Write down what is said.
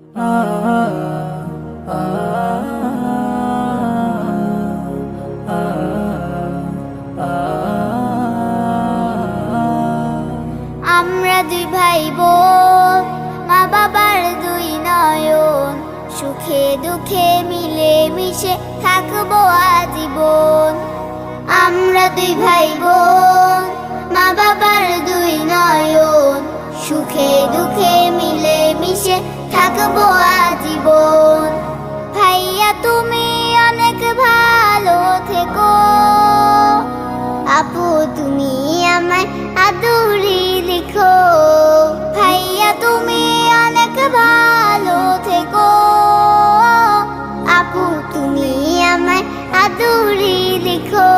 আমরা দুই ভাই বোন, মা বাবার দুই নয়ন, সুখে দুঃখে মিলে মিশে থাকবো আজীবন। আমরা দুই ভাই বোন, মা বাবার দুই নয়ন, সুখে দুঃখে মিলে মিশে থাকবো আজীবন। ভাইয়া তুমি অনেক ভালো থেকো, আপু তুমি আমায় আদুরি লিখো। ভাইয়া তুমি অনেক ভালো থেকো, আপু তুমি আমায় আদুরি লিখো।